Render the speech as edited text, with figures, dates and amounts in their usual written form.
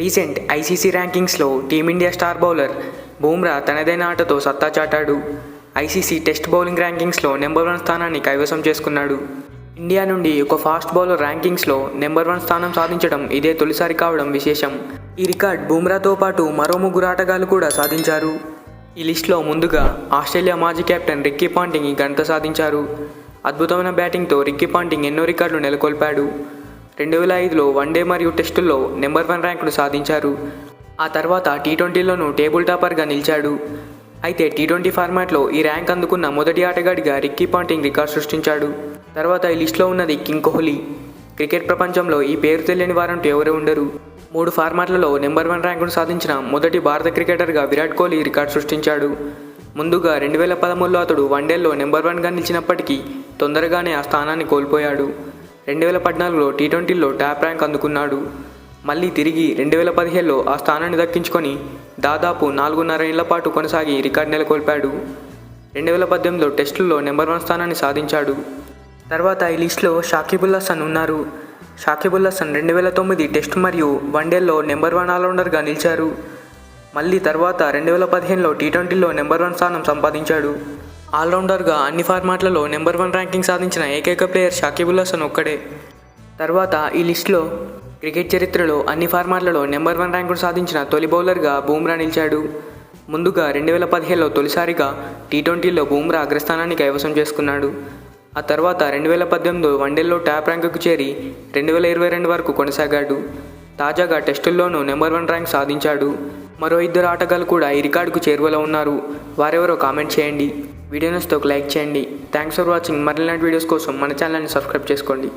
Recent ICC ర్యాంకింగ్స్లో team India star bowler Bumrah తనదైన ఆటతో సత్తా చాటాడు. ఐసీసీ టెస్ట్ బౌలింగ్ ర్యాంకింగ్స్లో నెంబర్ 1 స్థానాన్ని కైవసం చేసుకున్నాడు. ఇండియా నుండి ఒక ఫాస్ట్ బౌలర్ ర్యాంకింగ్స్లో నెంబర్ 1 స్థానం సాధించడం ఇదే తొలిసారి కావడం విశేషం. ఈ రికార్డ్ బూమ్రాతో పాటు మరో 3 ఆటగాళ్లు కూడా సాధించారు. ఈ లిస్టులో ముందుగా ఆస్ట్రేలియా మాజీ కెప్టెన్ రిక్కీ పాంటింగ్ ఈ ఘనత సాధించారు. అద్భుతమైన బ్యాటింగ్తో రిక్కీ పాంటింగ్ ఎన్నో రికార్డులు నెలకొల్పాడు. 2005లో వన్డే మరియు టెస్టుల్లో నెంబర్ 1 ర్యాంకును సాధించారు. ఆ తర్వాత టీ20లోనూ టేబుల్ టాపర్గా నిలిచాడు. అయితే టీ20 ఫార్మాట్లో ఈ ర్యాంక్ అందుకున్న మొదటి ఆటగాడిగా రిక్కీ పాంటింగ్ రికార్డు సృష్టించాడు. తర్వాత ఈ లిస్టులో ఉన్నది కింగ్ కోహ్లీ. క్రికెట్ ప్రపంచంలో ఈ పేరు తెలియని వారంటూ ఎవరూ ఉండరు. 3 ఫార్మాట్లలో నెంబర్ 1 ర్యాంకును సాధించిన మొదటి భారత క్రికెటర్గా విరాట్ కోహ్లీ రికార్డు సృష్టించాడు. ముందుగా 2013లో అతడు వన్డేల్లో నెంబర్ 1గా నిలిచినప్పటికీ తొందరగానే ఆ స్థానాన్ని కోల్పోయాడు. 2014లో టీ20లో టాప్ ర్యాంక్ అందుకున్నాడు. మళ్ళీ తిరిగి 2015లో ఆ స్థానాన్ని దక్కించుకొని దాదాపు 4.5 ఏళ్ల పాటు కొనసాగి రికార్డు నెలకొల్పాడు. 2018లో టెస్టుల్లో నెంబర్ 1 స్థానాన్ని సాధించాడు. తర్వాత ఈ లిస్టులో షాకిబ్ అల్ హసన్ ఉన్నారు. షాకిబ్ అల్ హసన్ 2009 టెస్ట్ మరియు వన్డేల్లో నెంబర్ 1 ఆల్రౌండర్గా నిలిచారు. మళ్ళీ తర్వాత 2015లో టీ20లో నెంబర్ 1 స్థానం సంపాదించాడు. ఆల్రౌండర్గా అన్ని ఫార్మాట్లలో నెంబర్ 1 ర్యాంకింగ్ సాధించిన ఏకైక ప్లేయర్ షాకిబ్ అల్ హసన్ ఒక్కడే. తర్వాత ఈ లిస్టులో క్రికెట్ చరిత్రలో అన్ని ఫార్మాట్లలో నెంబర్ 1 ర్యాంకును సాధించిన తొలి బౌలర్గా బూమ్రా నిలిచాడు. ముందుగా 2015లో తొలిసారిగా టీ20లో బూమ్రా అగ్రస్థానాన్ని కైవసం చేసుకున్నాడు. ఆ తర్వాత 2018లో వన్డేల్లో టాప్ ర్యాంకుకు చేరి 2022 వరకు కొనసాగాడు. తాజాగా టెస్టుల్లోనూ నెంబర్ 1 ర్యాంక్ సాధించాడు. మరో 2 ఆటగాళ్లు కూడా ఈ రికార్డుకు చేరువలో ఉన్నారు. వారెవరో కామెంట్ చేయండి. వీడియో నచ్చితే ఒక లైక్ చేయండి. Thanks for watching. మరిన్ని వీడియోస్ కోసం మన ఛానల్ని సబ్స్క్రైబ్ చేసుకోండి.